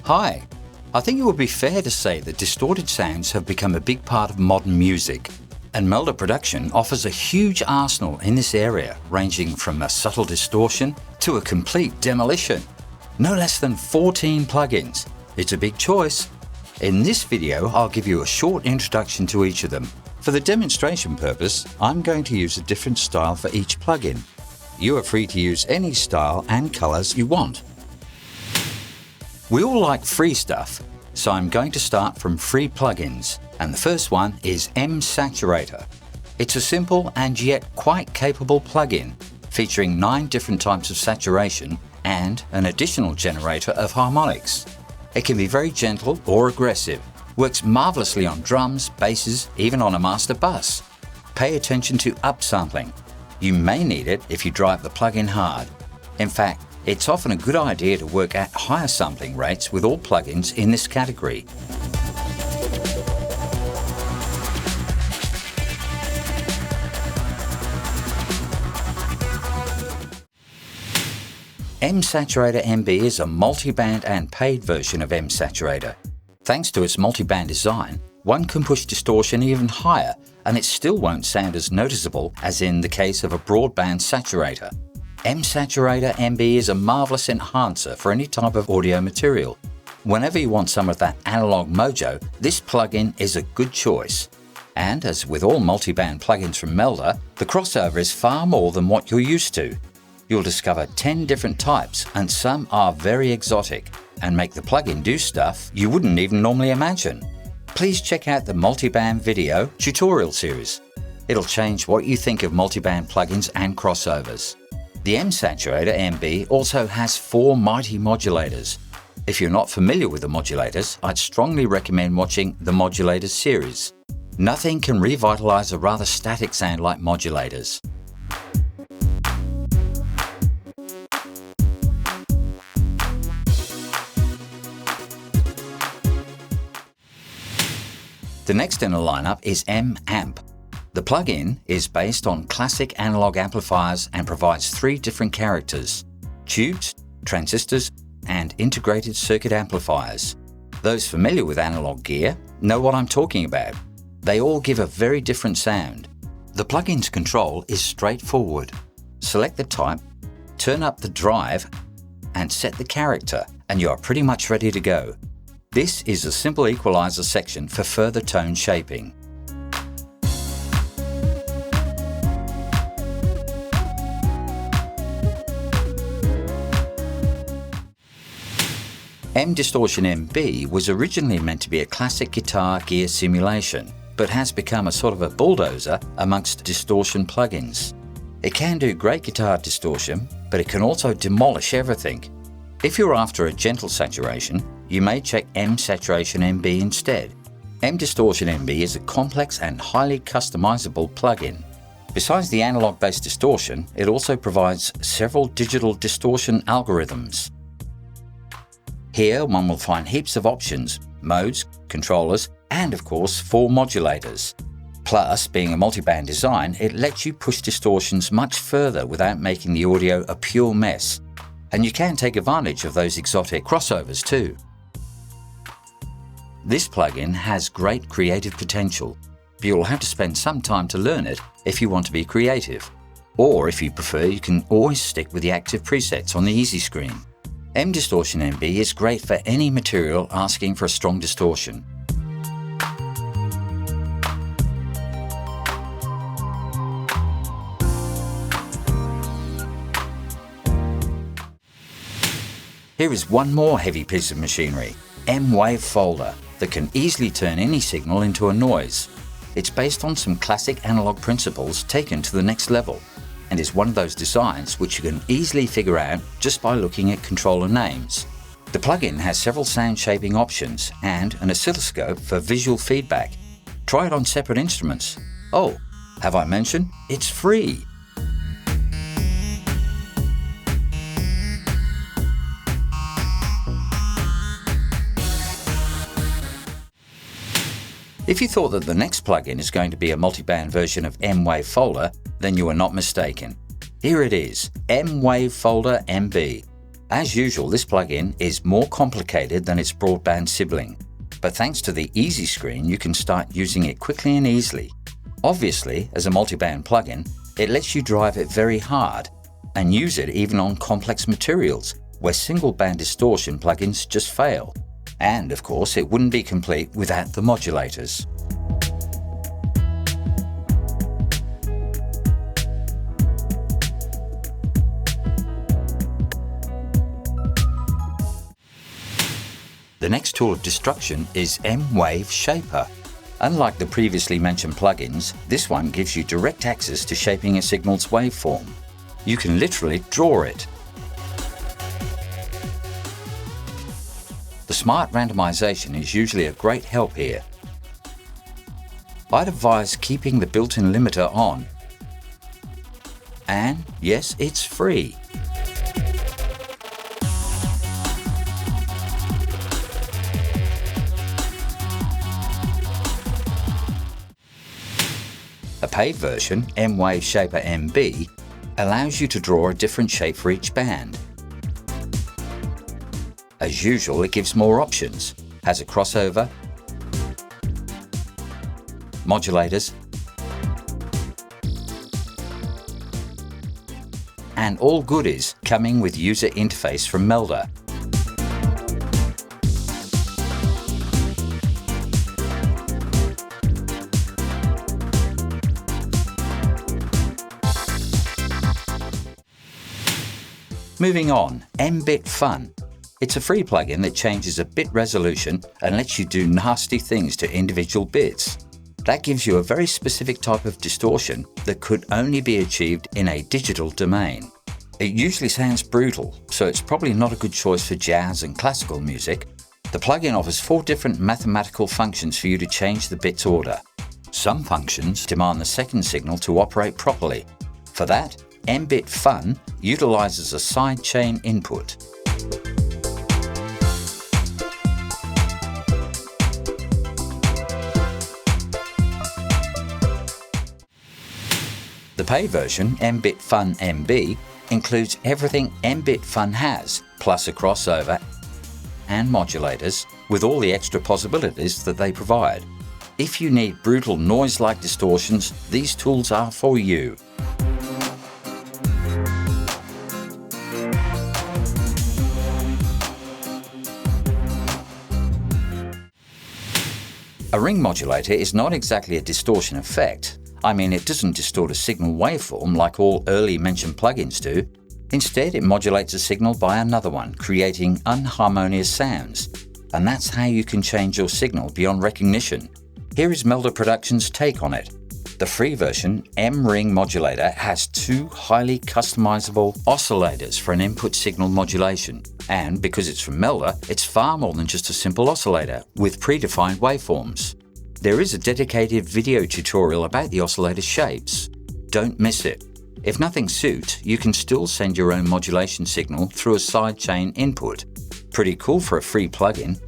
Hi, I think it would be fair to say that distorted sounds have become a big part of modern music, and MeldaProduction offers a huge arsenal in this area, ranging from a subtle distortion to a complete demolition. No less than 14 plugins. It's a big choice. In this video, I'll give you a short introduction to each of them. For the demonstration purpose, I'm going to use a different style for each plugin. You are free to use any style and colors you want. We all like free stuff, so I'm going to start from free plugins, and the first one is Saturator. It's a simple and yet quite capable plugin, featuring 9 different types of saturation and an additional generator of harmonics. It can be very gentle or aggressive, works marvelously on drums, basses, even on a master bus. Pay attention to upsampling. You may need it if you drive the plugin hard. In fact, it's often a good idea to work at higher sampling rates with all plugins in this category. Saturator Mb is a multi-band and paid version of Saturator. Thanks to its multi-band design, one can push distortion even higher and it still won't sound as noticeable as in the case of a broadband saturator. Saturator Mb is a marvelous enhancer for any type of audio material. Whenever you want some of that analog mojo, this plugin is a good choice. And as with all multi-band plugins from Melda, the crossover is far more than what you're used to. You'll discover 10 different types, and some are very exotic and make the plugin do stuff you wouldn't even normally imagine. Please check out the multi-band video tutorial series. It'll change what you think of multi-band plugins and crossovers. The Saturator Mb also has 4 mighty modulators. If you're not familiar with the modulators, I'd strongly recommend watching the Modulators series. Nothing can revitalize a rather static sound like modulators. The next in the lineup is Amp. The plugin is based on classic analog amplifiers and provides 3 different characters: tubes, transistors, and integrated circuit amplifiers. Those familiar with analog gear know what I'm talking about. They all give a very different sound. The plugin's control is straightforward. Select the type, turn up the drive, and set the character, and you are pretty much ready to go. This is a simple equalizer section for further tone shaping. Distortion Mb was originally meant to be a classic guitar gear simulation, but has become a sort of a bulldozer amongst distortion plugins. It can do great guitar distortion, but it can also demolish everything. If you're after a gentle saturation, you may check Saturation Mb instead. Distortion Mb is a complex and highly customizable plugin. Besides the analog-based distortion, it also provides several digital distortion algorithms. Here one will find heaps of options, modes, controllers, and of course 4 modulators. Plus, being a multi-band design, it lets you push distortions much further without making the audio a pure mess. And you can take advantage of those exotic crossovers too. This plugin has great creative potential, but you'll have to spend some time to learn it if you want to be creative. Or if you prefer, you can always stick with the active presets on the easy screen. Distortion Mb is great for any material asking for a strong distortion. Here is one more heavy piece of machinery, M-Wave Folder, that can easily turn any signal into a noise. It's based on some classic analog principles taken to the next level, and is one of those designs which you can easily figure out just by looking at controller names. The plugin has several sound shaping options and an oscilloscope for visual feedback. Try it on separate instruments. Oh, have I mentioned? It's free! If you thought that the next plugin is going to be a multi-band version of M-Wave Folder, then you are not mistaken. Here it is, M-Wave Folder Mb. As usual, this plugin is more complicated than its broadband sibling, but thanks to the easy screen, you can start using it quickly and easily. Obviously, as a multiband plugin, it lets you drive it very hard and use it even on complex materials where single band distortion plugins just fail. And of course, it wouldn't be complete without the modulators. The next tool of destruction is M-Wave Shaper. Unlike the previously mentioned plugins, this one gives you direct access to shaping a signal's waveform. You can literally draw it. The smart randomization is usually a great help here. I'd advise keeping the built-in limiter on. And yes, it's free. A paid version, M-Wave Shaper Mb, allows you to draw a different shape for each band. As usual, it gives more options, has a crossover, modulators, and all goodies coming with user interface from Melda. Moving on, Mbit Fun. It's a free plugin that changes a bit resolution and lets you do nasty things to individual bits. That gives you a very specific type of distortion that could only be achieved in a digital domain. It usually sounds brutal, so it's probably not a good choice for jazz and classical music. The plugin offers 4 different mathematical functions for you to change the bit's order. Some functions demand the second signal to operate properly. For that, Mbit Fun utilizes a sidechain input. The paid version, Mbit Fun Mb, includes everything Mbit Fun has, plus a crossover and modulators, with all the extra possibilities that they provide. If you need brutal noise-like distortions, these tools are for you. A ring modulator is not exactly a distortion effect. I mean, it doesn't distort a signal waveform like all early mentioned plugins do. Instead, it modulates a signal by another one, creating unharmonious sounds. And that's how you can change your signal beyond recognition. Here is MeldaProduction's take on it. The free version, M-Ring Modulator, has 2 highly customizable oscillators for an input signal modulation. And because it's from Melda, it's far more than just a simple oscillator with predefined waveforms. There is a dedicated video tutorial about the oscillator shapes. Don't miss it. If nothing suits, you can still send your own modulation signal through a sidechain input. Pretty cool for a free plugin.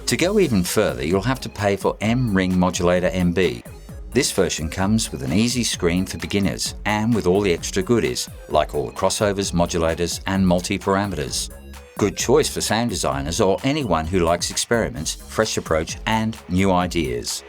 To go even further, you'll have to pay for M-Ring Modulator Mb. This version comes with an easy screen for beginners and with all the extra goodies, like all the crossovers, modulators, and multi-parameters. Good choice for sound designers or anyone who likes experiments, fresh approach, and new ideas.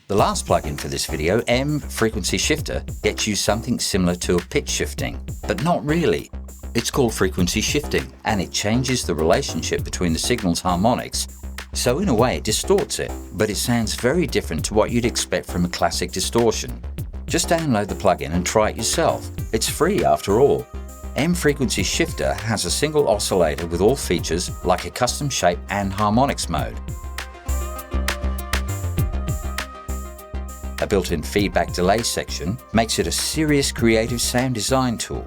The last plugin for this video, M Frequency Shifter, gets you something similar to a pitch shifting, but not really. It's called frequency shifting, and it changes the relationship between the signal's harmonics. So in a way it distorts it, but it sounds very different to what you'd expect from a classic distortion. Just download the plugin and try it yourself. It's free after all. M Frequency Shifter has a single oscillator with all features like a custom shape and harmonics mode. A built-in feedback delay section makes it a serious creative sound design tool.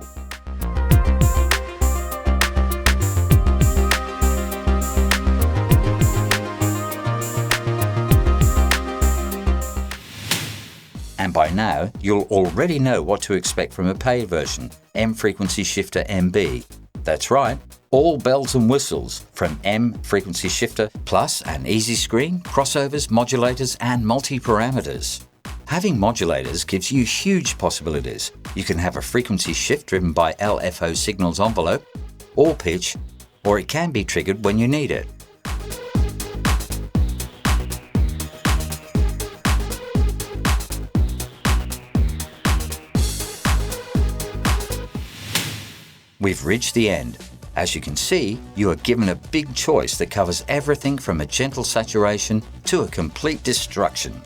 And by now, you'll already know what to expect from a paid version, M Frequency Shifter MB. That's right, all bells and whistles from M Frequency Shifter, plus an easy screen, crossovers, modulators, and multi-parameters. Having modulators gives you huge possibilities. You can have a frequency shift driven by LFO signals envelope, or pitch, or it can be triggered when you need it. We've reached the end. As you can see, you are given a big choice that covers everything from a gentle saturation to a complete destruction.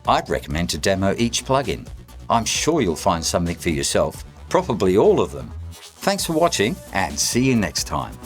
I'd recommend to demo each plugin. I'm sure you'll find something for yourself, probably all of them. Thanks for watching and see you next time.